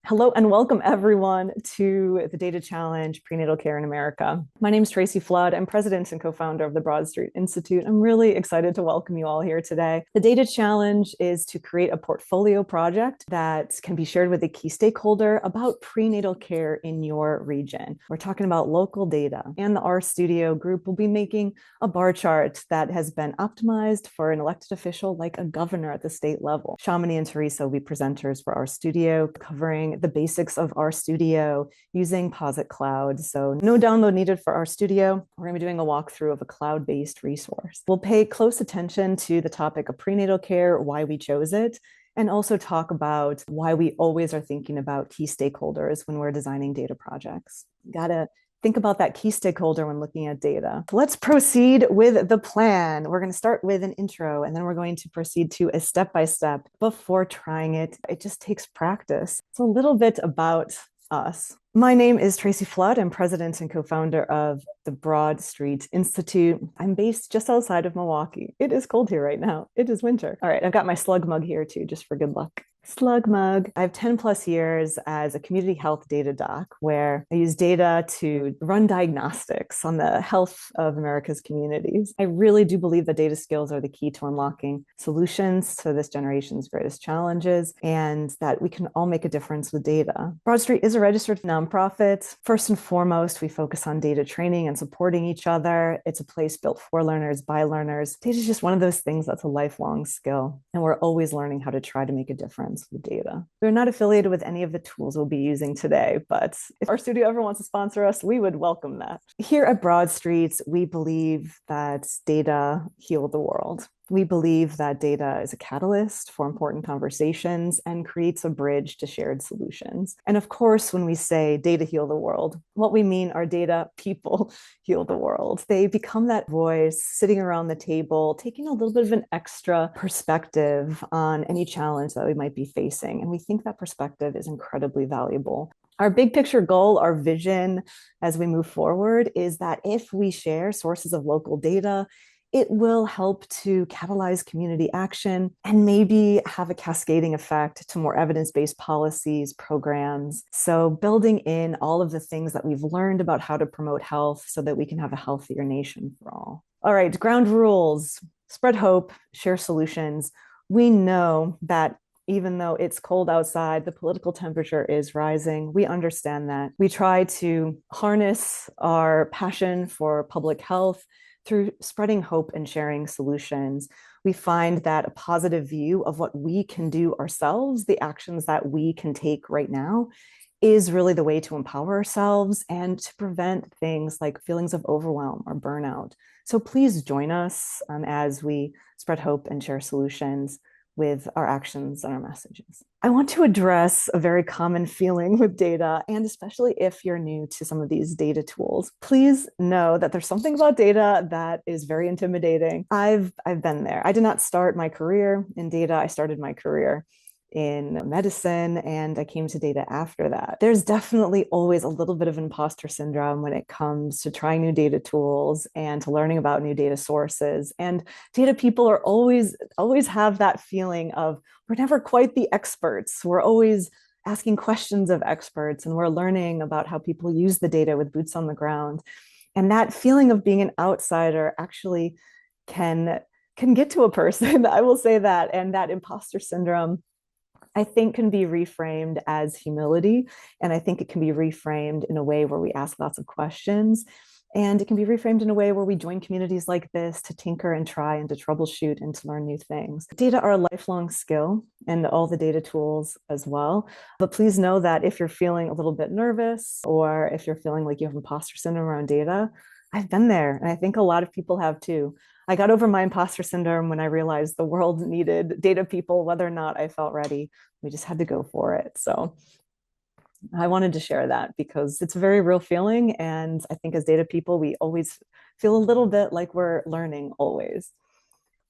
Hello and welcome everyone to the Data Challenge Prenatal Care in America. My name is Tracy Flood. I'm president and co-founder of the BroadStreet Institute. I'm really excited to welcome you all here today. The Data Challenge is to create a portfolio project that can be shared with a key stakeholder about prenatal care in your region. We're talking about local data, and the RStudio group will be making a bar chart that has been optimized for an elected official like a governor at the state level. Shamini and Teresa will be presenters for RStudio, covering the basics of RStudio using Posit Cloud. So no download needed for RStudio. We're going to be doing a walkthrough of a cloud-based resource. We'll pay close attention to the topic of prenatal care, why we chose it, and also talk about why we always are thinking about key stakeholders when we're designing data projects. Gotta think about that key stakeholder when looking at data. Let's proceed with the plan. We're going to start with an intro, and then we're going to proceed to a step-by-step before trying it. It just takes practice. It's a little bit about us. My name is Tracy Flood. I'm president and co-founder of the BroadStreet Institute. I'm based just outside of Milwaukee. It is cold here right now. It is winter. All right, I've got my slug mug here too, just for good luck. Slug mug. I have 10 plus years as a community health data doc, where I use data to run diagnostics on the health of America's communities. I really do believe that data skills are the key to unlocking solutions to this generation's greatest challenges, and that we can all make a difference with data. BroadStreet is a registered nonprofit. First and foremost, we focus on data training and supporting each other. It's a place built for learners, by learners. Data is just one of those things that's a lifelong skill, and we're always learning how to try to make a difference with data. We're not affiliated with any of the tools we'll be using today, but if RStudio ever wants to sponsor us, we would welcome that. Here at BroadStreet, we believe that data heal the world. We believe that data is a catalyst for important conversations and creates a bridge to shared solutions. And of course, when we say data heal the world, what we mean are data people heal the world. They become that voice sitting around the table, taking a little bit of an extra perspective on any challenge that we might be facing. And we think that perspective is incredibly valuable. Our big picture goal, our vision as we move forward, is that if we share sources of local data, it will help to catalyze community action and maybe have a cascading effect to more evidence-based policies, programs. So building in all of the things that we've learned about how to promote health so that we can have a healthier nation for all. All right, ground rules: spread hope, share solutions. We know that even though it's cold outside, the political temperature is rising. We understand that. We try to harness our passion for public health through spreading hope and sharing solutions. We find that a positive view of what we can do ourselves, the actions that we can take right now, is really the way to empower ourselves and to prevent things like feelings of overwhelm or burnout. So please join us as we spread hope and share solutions with our actions and our messages. I want to address a very common feeling with data, and especially if you're new to some of these data tools. Please know that there's something about data that is very intimidating. I've been there. I did not start my career in data. I started my career in medicine, and I came to data after that. There's definitely always a little bit of imposter syndrome when it comes to trying new data tools and to learning about new data sources. And data people are always have that feeling of, we're never quite the experts. We're always asking questions of experts, and we're learning about how people use the data with boots on the ground. And that feeling of being an outsider actually can get to a person. I will say that. And that imposter syndrome, I think, can be reframed as humility. And I think it can be reframed in a way where we ask lots of questions. And it can be reframed in a way where we join communities like this to tinker and try and to troubleshoot and to learn new things. Data are a lifelong skill, and all the data tools as well. But please know that if you're feeling a little bit nervous, or if you're feeling like you have imposter syndrome around data, I've been there. And I think a lot of people have too. I got over my imposter syndrome when I realized the world needed data people, whether or not I felt ready. We just had to go for it. So I wanted to share that because it's a very real feeling. And I think as data people, we always feel a little bit like we're learning always.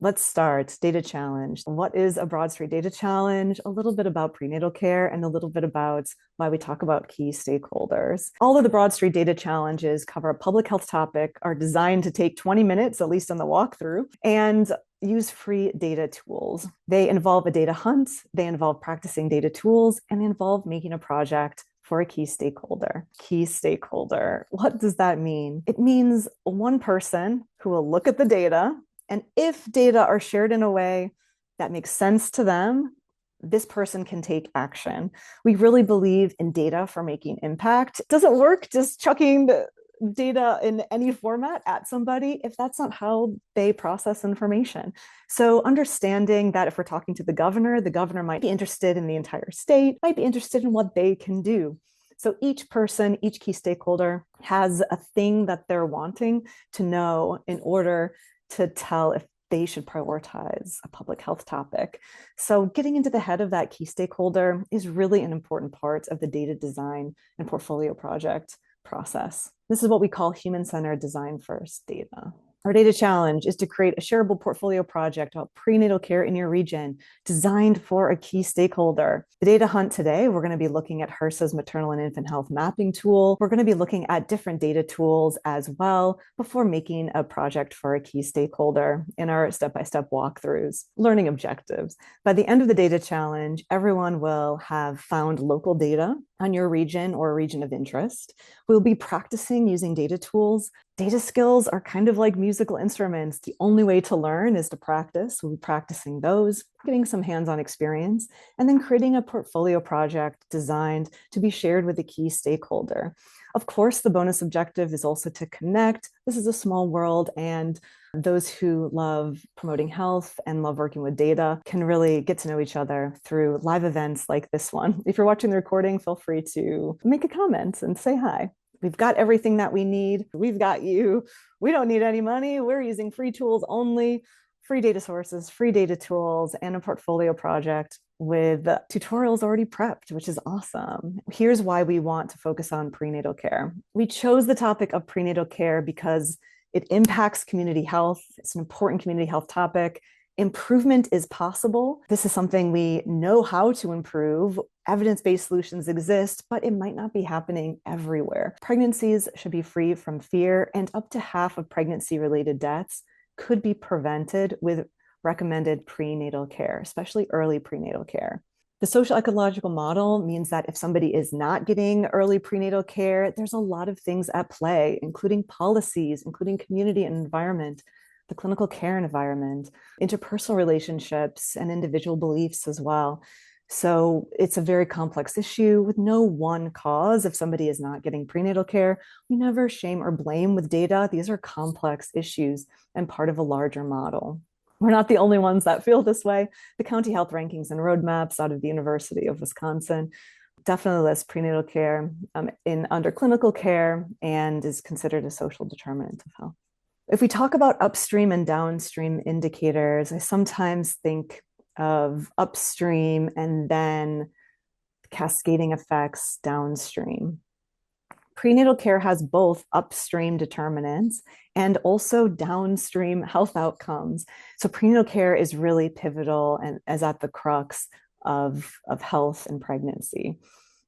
Let's start. Data challenge. What is a BroadStreet data challenge? A little bit about prenatal care and a little bit about why we talk about key stakeholders. All of the BroadStreet data challenges cover a public health topic, are designed to take 20 minutes, at least on the walkthrough, and use free data tools. They involve a data hunt, they involve practicing data tools, and they involve making a project for a key stakeholder. Key stakeholder. What does that mean? It means one person who will look at the data, and if data are shared in a way that makes sense to them, this person can take action. We really believe in data for making impact. It doesn't work just chucking the data in any format at somebody if that's not how they process information. So understanding that if we're talking to the governor might be interested in the entire state, might be interested in what they can do. So each person, each key stakeholder has a thing that they're wanting to know in order to tell if they should prioritize a public health topic. So getting into the head of that key stakeholder is really an important part of the data design and portfolio project process. This is what we call human-centered design first data. Our data challenge is to create a shareable portfolio project about prenatal care in your region designed for a key stakeholder. The data hunt today, we're going to be looking at HRSA's maternal and infant health mapping tool. We're going to be looking at different data tools as well before making a project for a key stakeholder in our step-by-step walkthroughs. Learning objectives. By the end of the data challenge, everyone will have found local data on your region or a region of interest. We'll be practicing using data tools. Data skills are kind of like musical instruments. The only way to learn is to practice. We'll be practicing those, getting some hands-on experience, and then creating a portfolio project designed to be shared with a key stakeholder. Of course, the bonus objective is also to connect. This is a small world, and those who love promoting health and love working with data can really get to know each other through live events like this one. If you're watching the recording, feel free to make a comment and say hi. We've got everything that we need. We've got you. We don't need any money. We're using free tools only, free data sources, free data tools, and a portfolio project with tutorials already prepped, which is awesome. Here's why we want to focus on prenatal care. We chose the topic of prenatal care because it impacts community health. It's an important community health topic. Improvement is possible. This is something we know how to improve. Evidence-based solutions exist, but it might not be happening everywhere. Pregnancies should be free from fear, and up to half of pregnancy-related deaths could be prevented with recommended prenatal care, especially early prenatal care. The social ecological model means that if somebody is not getting early prenatal care, there's a lot of things at play, including policies, including community and environment, the clinical care environment, interpersonal relationships, and individual beliefs as well. So it's a very complex issue with no one cause. If somebody is not getting prenatal care, we never shame or blame with data. These are complex issues and part of a larger model. We're not the only ones that feel this way. The county health rankings and roadmaps out of the University of Wisconsin definitely lists prenatal care under clinical care and is considered a social determinant of health. If we talk about upstream and downstream indicators, I sometimes think of upstream and then cascading effects downstream. Prenatal care has both upstream determinants and also downstream health outcomes. So prenatal care is really pivotal and is at the crux of health and pregnancy.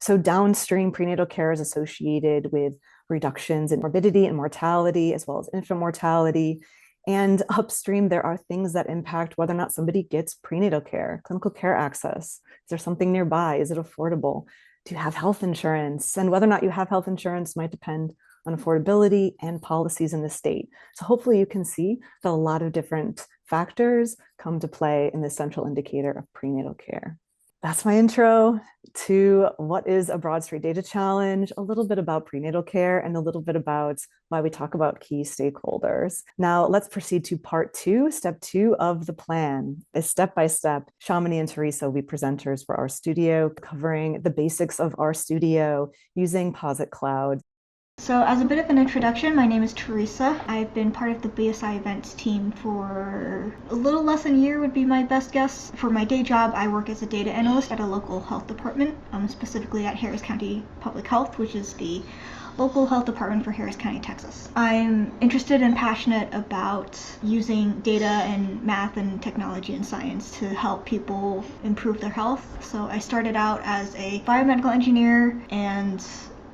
So downstream prenatal care is associated with reductions in morbidity and mortality, as well as infant mortality. And upstream, there are things that impact whether or not somebody gets prenatal care, clinical care access. Is there something nearby? Is it affordable? Do you have health insurance? And whether or not you have health insurance might depend on affordability and policies in the state. So hopefully you can see that a lot of different factors come to play in the central indicator of prenatal care. That's my intro to what is a BroadStreet data challenge, a little bit about prenatal care, and a little bit about why we talk about key stakeholders. Now let's proceed to part two, step two of the plan. Is step by step. Shamini and Teresa will be presenters for RStudio, covering the basics of RStudio using Posit Cloud. So as a bit of an introduction, my name is Teresa. I've been part of the BSI events team for a little less than a year would be my best guess. For my day job, I work as a data analyst at a local health department, specifically at Harris County Public Health, which is the local health department for Harris County, Texas. I'm interested and passionate about using data and math and technology and science to help people improve their health. So I started out as a biomedical engineer, and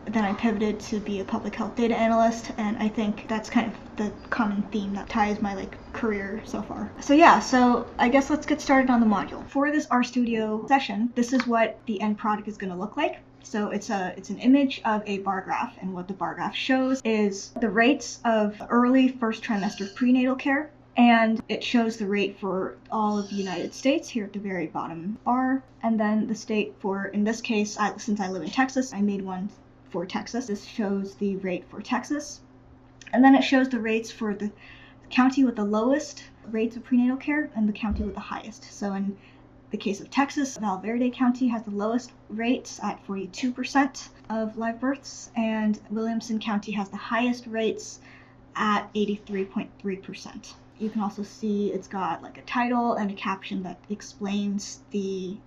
then I pivoted to be a public health data analyst, and I think that's kind of the common theme that ties my career so far. So I guess let's get started on the module. For this RStudio session, this is what the end product is going to look like. So it's an image of a bar graph, and what the bar graph shows is the rates of early first trimester prenatal care, and it shows the rate for all of the United States here at the very bottom bar, and then the state for, in this case, since I live in Texas, I made one for Texas. This shows the rate for Texas, and then it shows the rates for the county with the lowest rates of prenatal care and the county with the highest. So in the case of Texas, Val Verde County has the lowest rates at 42% of live births, and Williamson County has the highest rates at 83.3%. You can also see it's got a title and a caption that explains the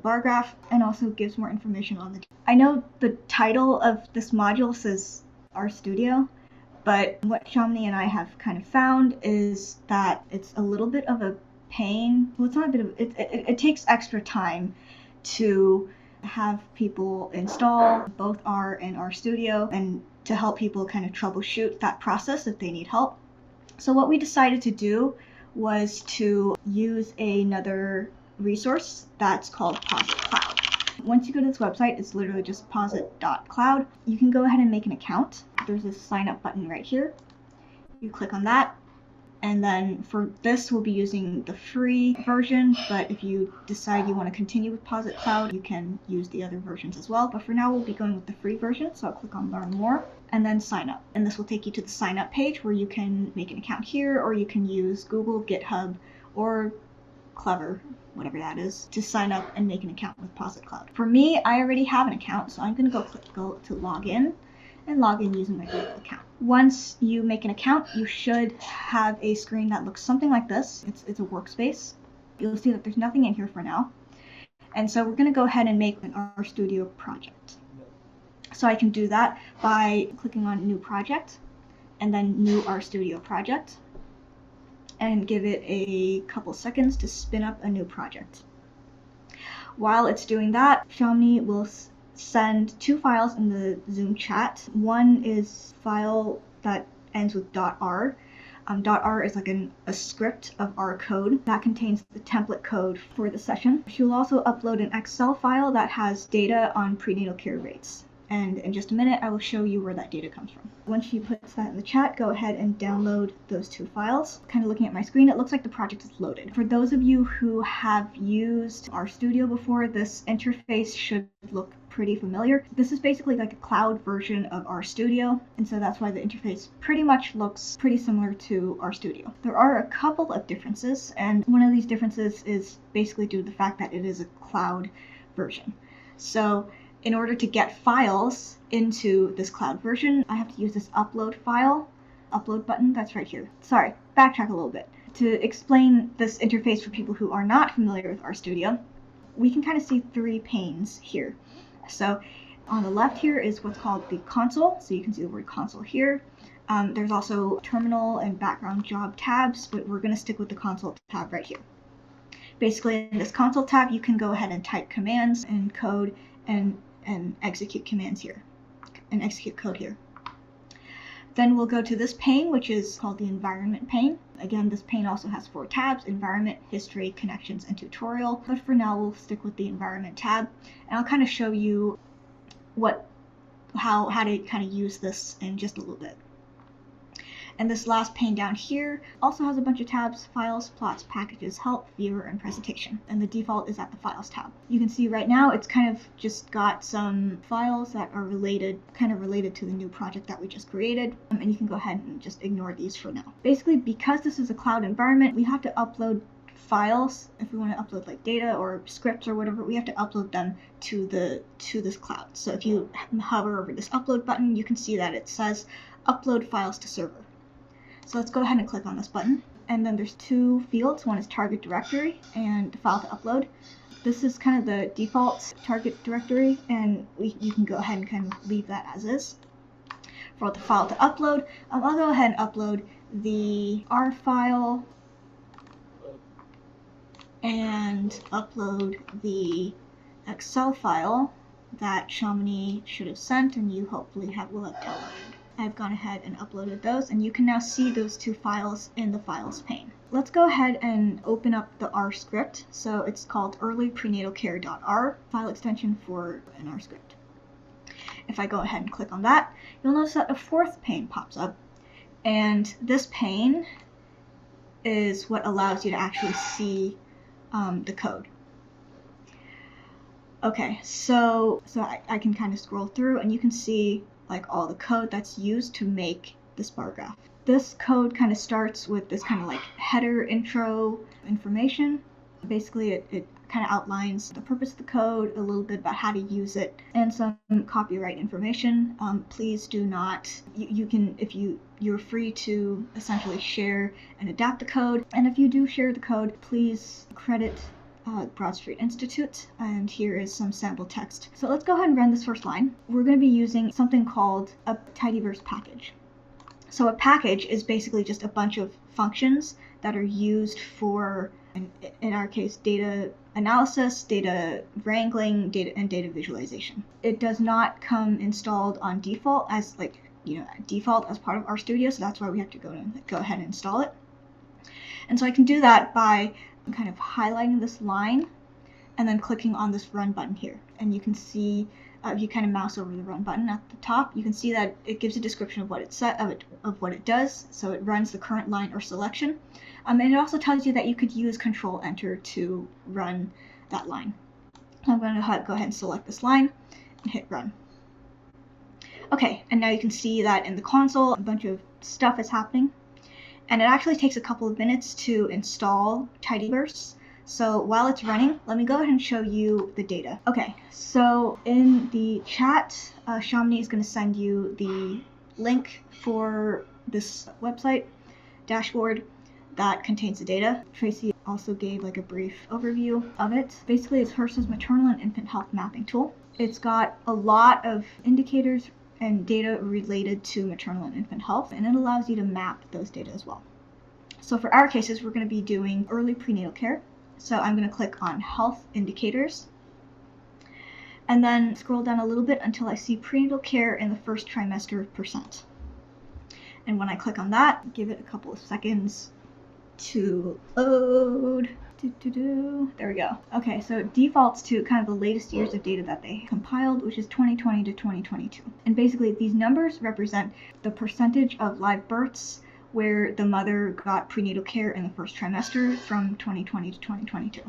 bar graph, and also gives more information on the. I know the title of this module says RStudio, but what Shamini and I have kind of found is that it's a little bit of a pain. Well, it's not a bit of it takes extra time to have people install both R and RStudio, and to help people kind of troubleshoot that process if they need help. So what we decided to do was to use another resource that's called Posit Cloud. Once you go to this website, it's literally just posit.cloud. You can go ahead and make an account. There's this sign up button right here. You click on that, and then for this we'll be using the free version, but if you decide you want to continue with Posit Cloud, you can use the other versions as well. But for now we'll be going with the free version, so I'll click on learn more and then sign up. And this will take you to the sign up page where you can make an account here, or you can use Google, GitHub, or Clever, whatever that is, to sign up and make an account with Posit Cloud. For me, I already have an account, so I'm going to go to log in and log in using my Google account. Once you make an account, you should have a screen that looks something like this. It's a workspace. You'll see that there's nothing in here for now. And so we're going to go ahead and make an RStudio project. So I can do that by clicking on New Project, and then New RStudio Project, and give it a couple seconds to spin up a new project. While it's doing that, Shamini will send two files in the Zoom chat. One is a file that ends with .r. .r is like a script of R code that contains the template code for the session. She'll also upload an Excel file that has data on prenatal care rates. And in just a minute, I will show you where that data comes from. Once she puts that in the chat, go ahead and download those two files. Kind of looking at my screen, it looks like the project is loaded. For those of you who have used RStudio before, this interface should look pretty familiar. This is basically like a cloud version of RStudio, and so that's why the interface pretty much looks pretty similar to RStudio. There are a couple of differences, and one of these differences is basically due to the fact that it is a cloud version. So in order to get files into this cloud version, I have to use this upload button that's right here. Sorry, backtrack a little bit. To explain this interface for people who are not familiar with RStudio, we can kind of see three panes here. So on the left here is what's called the console, so you can see the word console here. There's also terminal and background job tabs, but we're going to stick with the console tab right here. Basically, in this console tab, you can go ahead and type commands and code and execute commands here, and execute code here. Then we'll go to this pane, which is called the environment pane. Again, this pane also has 4 tabs: environment, history, connections, and tutorial. But for now, we'll stick with the environment tab, and I'll kind of show you how to kind of use this in just a little bit. And this last pane down here also has a bunch of tabs: files, plots, packages, help, viewer, and presentation. And the default is at the files tab. You can see right now it's kind of just got some files that are kind of related to the new project that we just created. And you can go ahead and just ignore these for now. Basically, because this is a cloud environment, we have to upload files, if we want to upload like data or scripts or whatever, we have to upload them to this cloud. So if you hover over this upload button, you can see that it says upload files to server. So let's go ahead and click on this button. And then there's two fields. One is target directory and the file to upload. This is kind of the default target directory, and you can go ahead and kind of leave that as is. For the file to upload, I'll go ahead and upload the R file and upload the Excel file that Chamonix should have sent and you hopefully will have downloaded. I've gone ahead and uploaded those, and you can now see those two files in the files pane. Let's go ahead and open up the R script. So it's called earlyprenatalcare.r, file extension for an R script. If I go ahead and click on that, you'll notice that a fourth pane pops up, and this pane is what allows you to actually see the code. Okay, so I can kind of scroll through, and you can see like all the code that's used to make this bar graph. This code kind of starts with this kind of like header intro information. Basically, it kind of outlines the purpose of the code, a little bit about how to use it, and some copyright information. Please do not, you're free to essentially share and adapt the code. And if you do share the code, please credit BroadStreet Institute, and here is some sample text. So let's go ahead and run this first line. We're going to be using something called a tidyverse package. So a package is basically just a bunch of functions that are used for, in our case, data analysis, data wrangling, data visualization. It does not come installed on default as default as part of RStudio, so that's why we have to go ahead and install it. And so I can do that by kind of highlighting this line and then clicking on this run button here. And you can see, if you kind of mouse over the run button at the top, you can see that it gives a description of what it does. So it runs the current line or selection. And it also tells you that you could use Control Enter to run that line. So I'm going to go ahead and select this line and hit run. Okay, and now you can see that in the console, a bunch of stuff is happening. And it actually takes a couple of minutes to install tidyverse. So while it's running, let me go ahead and show you the data. Okay, so in the chat, Chamonix is going to send you the link for this website dashboard that contains the data. Tracy also gave like a brief overview of it. Basically, it's HRSA's maternal and infant health mapping tool. It's got a lot of indicators and data related to maternal and infant health, and it allows you to map those data as well. So for our cases, we're going to be doing early prenatal care. So I'm going to click on health indicators and then scroll down a little bit until I see prenatal care in the first trimester %. And when I click on that, give it a couple of seconds to load. There we go. Okay, so it defaults to kind of the latest years of data that they compiled, which is 2020 to 2022. And basically these numbers represent the percentage of live births where the mother got prenatal care in the first trimester from 2020 to 2022.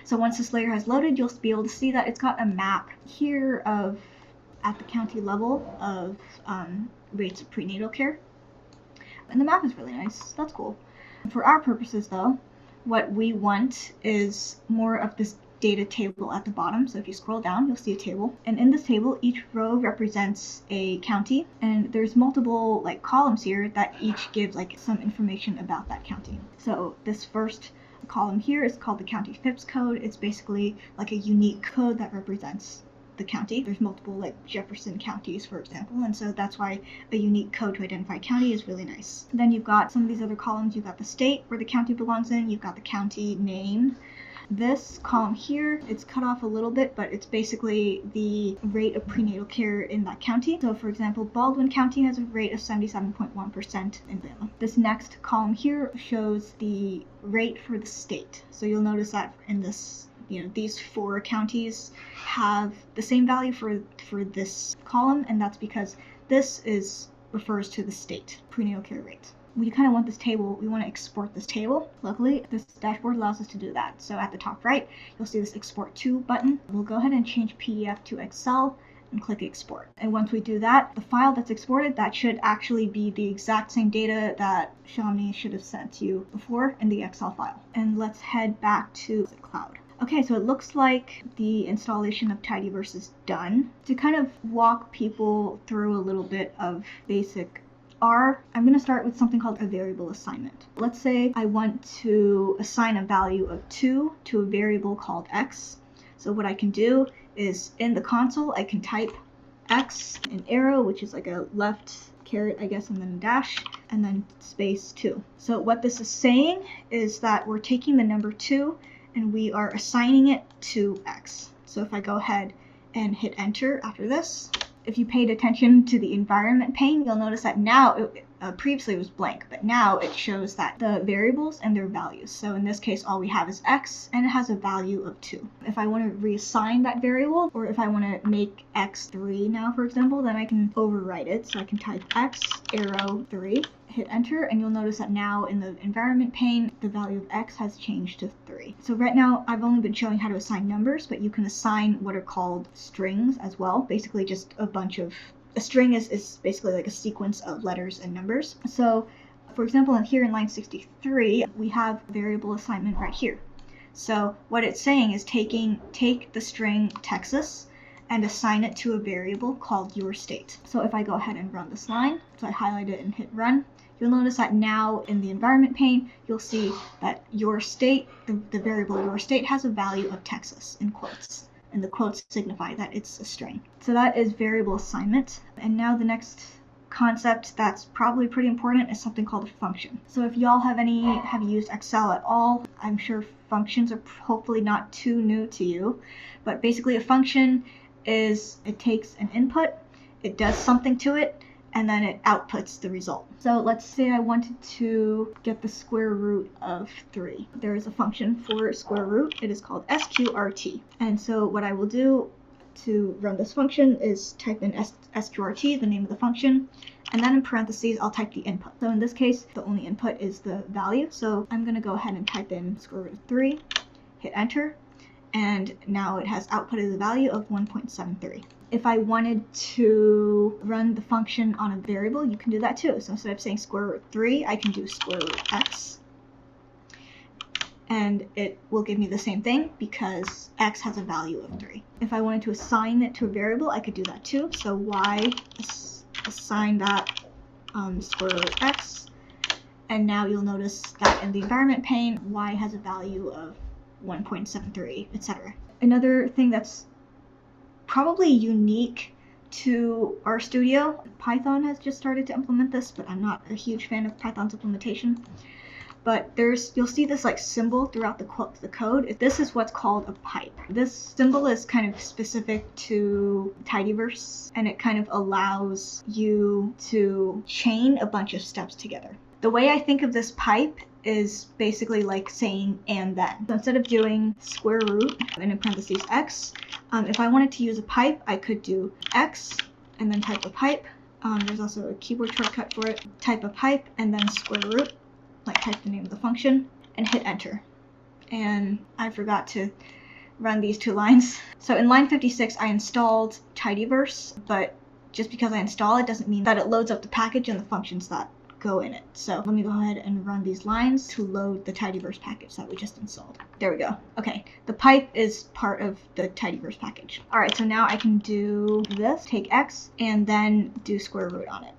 So once this layer has loaded, you'll be able to see that it's got a map here of, at the county level, of rates of prenatal care. And the map is really nice. That's cool. For our purposes though, what we want is more of this data table at the bottom. So if you scroll down, you'll see a table. And in this table, each row represents a county. And there's multiple like columns here that each gives like some information about that county. So this first column here is called the county FIPS code. It's basically like a unique code that represents the county. There's multiple like Jefferson counties, for example, and so that's why a unique code to identify a county is really nice. Then you've got some of these other columns. You've got the state where the county belongs in. You've got the county name. This column here, it's cut off a little bit, but it's basically the rate of prenatal care in that county. So for example, Baldwin County has a rate of 77.1% in Bama. This next column here shows the rate for the state. So you'll notice that in this, these 4 counties have the same value for this column, and that's because this refers to the state prenatal care rate. We kind of want this table, we want to export this table. Luckily, this dashboard allows us to do that. So at the top right, you'll see this export to button. We'll go ahead and change PDF to Excel, and click export. And once we do that, the file that's exported, that should actually be the exact same data that Shamini should have sent to you before in the Excel file. And let's head back to the cloud. Okay, so it looks like the installation of Tidyverse is done. To kind of walk people through a little bit of basic R, I'm going to start with something called a variable assignment. Let's say I want to assign a value of 2 to a variable called x. So what I can do is in the console, I can type x, an arrow, which is like a left caret, I guess, and then a dash, and then space 2. So what this is saying is that we're taking the number 2 and we are assigning it to x. So if I go ahead and hit enter after this, if you paid attention to the environment pane, you'll notice that now, previously it was blank, but now it shows that the variables and their values. So in this case, all we have is x, and it has a value of 2. If I want to reassign that variable, or if I want to make x 3 now, for example, then I can overwrite it. So I can type x arrow 3, hit enter, and you'll notice that now in the environment pane, the value of x has changed to 3. So right now, I've only been showing how to assign numbers, but you can assign what are called strings as well. Basically just a bunch of, a string is basically like a sequence of letters and numbers. So for example, here in line 63, we have variable assignment right here. So what it's saying is take the string Texas and assign it to a variable called your state. So if I go ahead and run this line, so I highlight it and hit run, you'll notice that now in the environment pane, you'll see that your state, the variable your state, has a value of Texas in quotes. And the quotes signify that it's a string. So that is variable assignment. And now the next concept that's probably pretty important is something called a function. So if y'all have used Excel at all, I'm sure functions are hopefully not too new to you. But basically a function is, it takes an input, it does something to it, and then it outputs the result. So let's say I wanted to get the square root of 3. There is a function for square root. It is called sqrt. And so what I will do to run this function is type in sqrt, the name of the function, and then in parentheses, I'll type the input. So in this case, the only input is the value. So I'm going to go ahead and type in square root of 3, hit enter, and now it has outputted the value of 1.73. If I wanted to run the function on a variable, you can do that too. So instead of saying square root 3, I can do square root x. And it will give me the same thing because x has a value of 3. If I wanted to assign it to a variable, I could do that too. So y, assign that square root x. And now you'll notice that in the environment pane, y has a value of 1.73, etc. Another thing that's probably unique to RStudio, Python has just started to implement this, but I'm not a huge fan of Python's implementation. But you'll see this like symbol throughout the code. This is what's called a pipe. This symbol is kind of specific to Tidyverse, and it kind of allows you to chain a bunch of steps together. The way I think of this pipe is basically like saying and then. So instead of doing square root and in parentheses x, if I wanted to use a pipe, I could do x and then type a pipe. There's also a keyboard shortcut for it. Type a pipe and then square root, like type the name of the function, and hit enter. And I forgot to run these 2 lines. So in line 56, I installed Tidyverse, but just because I install it doesn't mean that it loads up the package and the functions that go in it. So let me go ahead and run these lines to load the Tidyverse package that we just installed. There we go. Okay, the pipe is part of the Tidyverse package. All right, so now I can do this, take x, and then do square root on it.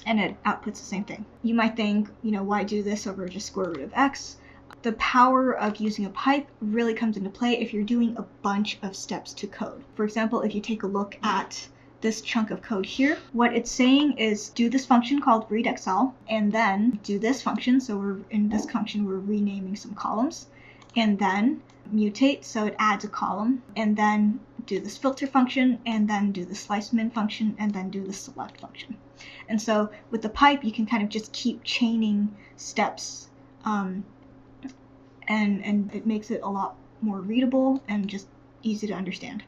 And it outputs the same thing. You might think, why do this over just square root of x? The power of using a pipe really comes into play if you're doing a bunch of steps to code. For example, if you take a look at this chunk of code here, what it's saying is do this function called readXL, and then do this function. So in this function, we're renaming some columns, and then mutate, so it adds a column, and then do this filter function, and then do the slice min function, and then do the select function. And so with the pipe, you can kind of just keep chaining steps, and it makes it a lot more readable and just easy to understand.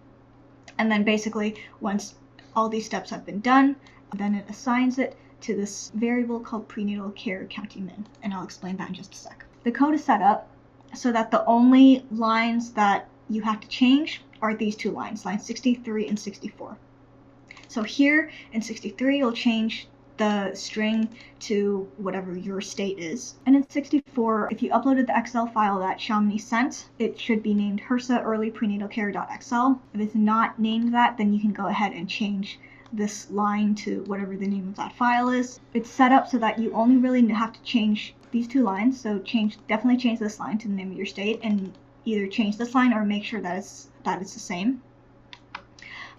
And then basically, once all these steps have been done, then it assigns it to this variable called prenatal care county min, and I'll explain that in just a sec. The code is set up so that the only lines that you have to change are these 2 lines, lines 63 and 64. So here in 63, you'll change the string to whatever your state is. And in 64, if you uploaded the Excel file that Shamini sent, it should be named HRSA early prenatal care.xl. If it's not named that, then you can go ahead and change this line to whatever the name of that file is. It's set up so that you only really have to change these two lines. So definitely change this line to the name of your state, and either change this line or make sure that it's the same.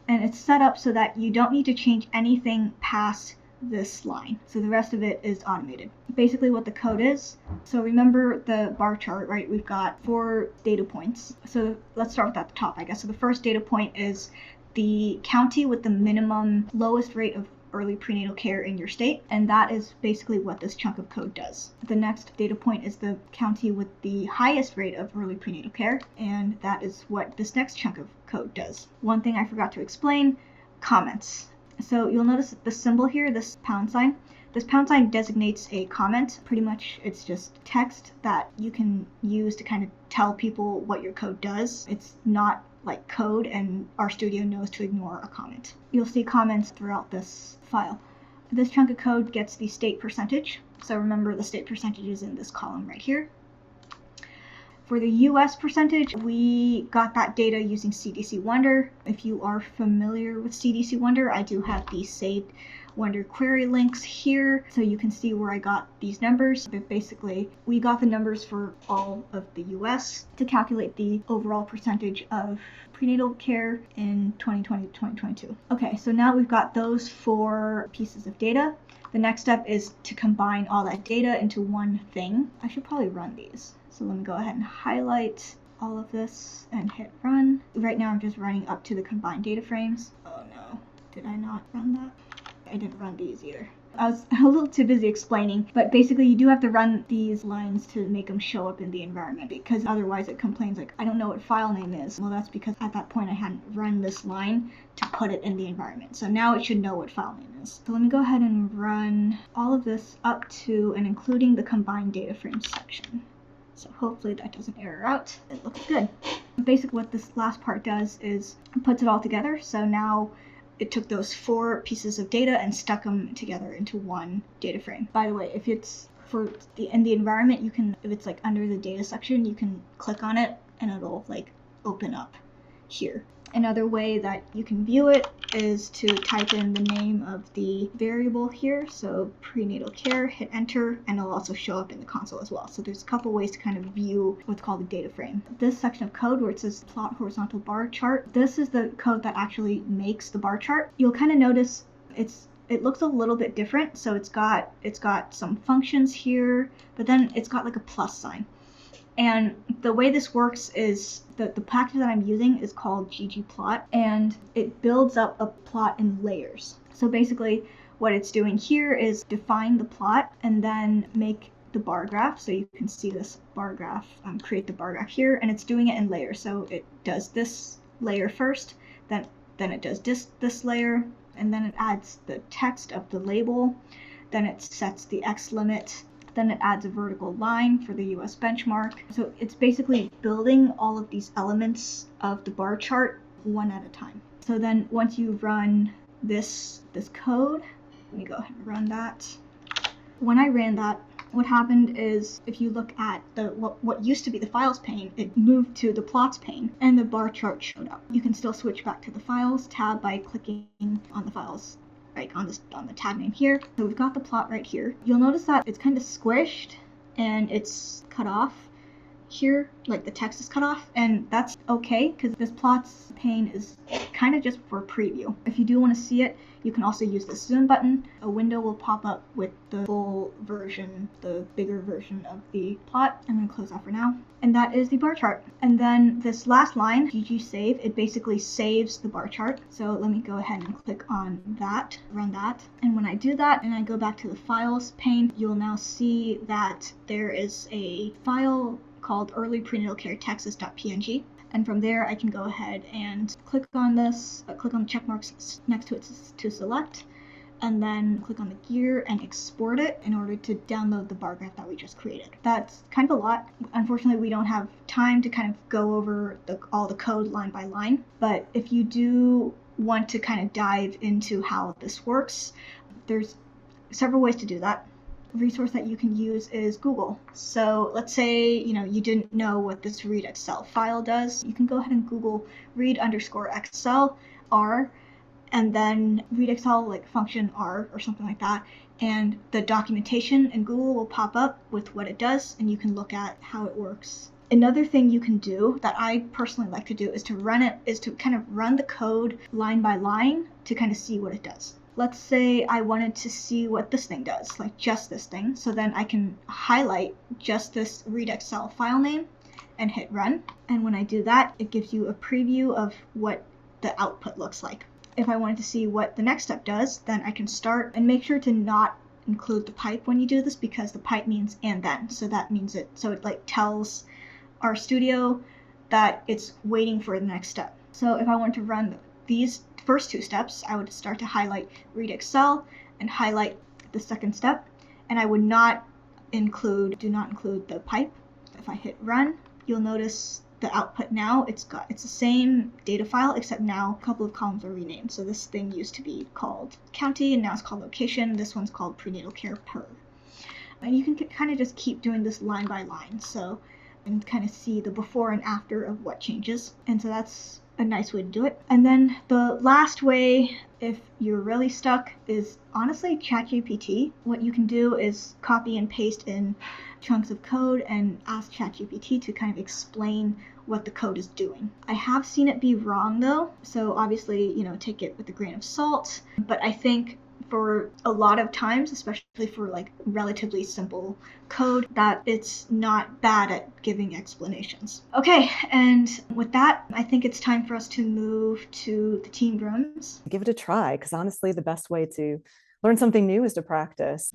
And it's set up so that you don't need to change anything past this line. So the rest of it is automated. Basically what the code is, so remember the bar chart, right? We've got 4 data points. So let's start with at the top, I guess. So the first data point is the county with the minimum lowest rate of early prenatal care in your state, and that is basically what this chunk of code does. The next data point is the county with the highest rate of early prenatal care, and that is what this next chunk of code does. One thing I forgot to explain, comments. So you'll notice the symbol here, this pound sign. This pound sign designates a comment. Pretty much it's just text that you can use to kind of tell people what your code does. It's not like code, and RStudio knows to ignore a comment. You'll see comments throughout this file. This chunk of code gets the state percentage. So remember, the state percentage is in this column right here. For the US percentage, we got that data using CDC Wonder. If you are familiar with CDC Wonder, I do have the saved Wonder query links here, so you can see where I got these numbers. But basically, we got the numbers for all of the US to calculate the overall percentage of prenatal care in 2020 to 2022. Okay, so now we've got those 4 pieces of data. The next step is to combine all that data into one thing. I should probably run these. So let me go ahead and highlight all of this and hit run. Right now I'm just running up to the combined data frames. Oh no, did I not run that? I didn't run these either. I was a little too busy explaining, but basically you do have to run these lines to make them show up in the environment, because otherwise it complains like, I don't know what file name is. Well, that's because at that point I hadn't run this line to put it in the environment. So now it should know what file name is. So let me go ahead and run all of this up to and including the combined data frames section. So hopefully that doesn't error out. It looks good. Basically what this last part does is it puts it all together. So now it took those 4 pieces of data and stuck them together into one data frame. By the way, if it's in the environment, you can, if it's like under the data section, you can click on it and it'll like open up here. Another way that you can view it is to type in the name of the variable here. So prenatal care, hit enter, and it'll also show up in the console as well. So there's a couple ways to kind of view what's called a data frame. This section of code where it says plot horizontal bar chart, this is the code that actually makes the bar chart. You'll kind of notice it looks a little bit different. So it's got some functions here, but then it's got like a plus sign. And the way this works is the package that I'm using is called ggplot, and it builds up a plot in layers. So basically what it's doing here is define the plot and then make the bar graph. So you can see this bar graph, create the bar graph here, and it's doing it in layers. So it does this layer first, then it does this layer, and then it adds the text of the label, then it sets the X limit, then it adds a vertical line for the US benchmark. So it's basically building all of these elements of the bar chart one at a time. So then once you run this code, let me go ahead and run that. When I ran that, what happened is if you look at what used to be the files pane, it moved to the plots pane and the bar chart showed up. You can still switch back to the files tab by clicking on the files, like on the tab name here. So we've got the plot right here. You'll notice that it's kind of squished and it's cut off here, like the text is cut off, and that's okay because this plots pane is kind of just for preview. If you do want to see it, you can also use the zoom button. A window will pop up with the full version, the bigger version of the plot. I'm going to close that for now. And that is the bar chart. And then this last line, GG save, it basically saves the bar chart. So let me go ahead and click on that, run that. And when I do that and I go back to the files pane, you'll now see that there is a file called early prenatal care texas.png. And from there, I can go ahead and click on this, click on the check marks next to it to select, and then click on the gear and export it in order to download the bar graph that we just created. That's kind of a lot. Unfortunately, we don't have time to kind of go over all the code line by line, but if you do want to kind of dive into how this works, there's several ways to do that. A resource that you can use is Google. So let's say you didn't know what this read Excel file does. You can go ahead and Google read_Excel R, and then read Excel like function R or something like that, and the documentation in Google will pop up with what it does, and you can look at how it works. Another thing you can do that I personally like to do is to kind of run the code line by line to kind of see what it does. Let's say I wanted to see what this thing does, like just this thing. So then I can highlight just this read Excel file name and hit run. And when I do that, it gives you a preview of what the output looks like. If I wanted to see what the next step does, then I can start, and make sure to not include the pipe when you do this, because the pipe means and then. So that means it like tells RStudio that it's waiting for the next step. So if I wanted to run these first two steps, I would start to highlight read Excel and highlight the second step, and I would do not include the pipe. If I hit run, you'll notice the output now, it's the same data file, except now a couple of columns are renamed. So this thing used to be called county, and now it's called location. This one's called prenatal care per. And you can kind of just keep doing this line by line, so and kind of see the before and after of what changes. And so that's a nice way to do it. And then the last way, if you're really stuck, is honestly ChatGPT. What you can do is copy and paste in chunks of code and ask ChatGPT to kind of explain what the code is doing. I have seen it be wrong though, so obviously, take it with a grain of salt. But I think for a lot of times, especially for like relatively simple code, that it's not bad at giving explanations. Okay, and with that, I think it's time for us to move to the team rooms. Give it a try, because honestly, the best way to learn something new is to practice.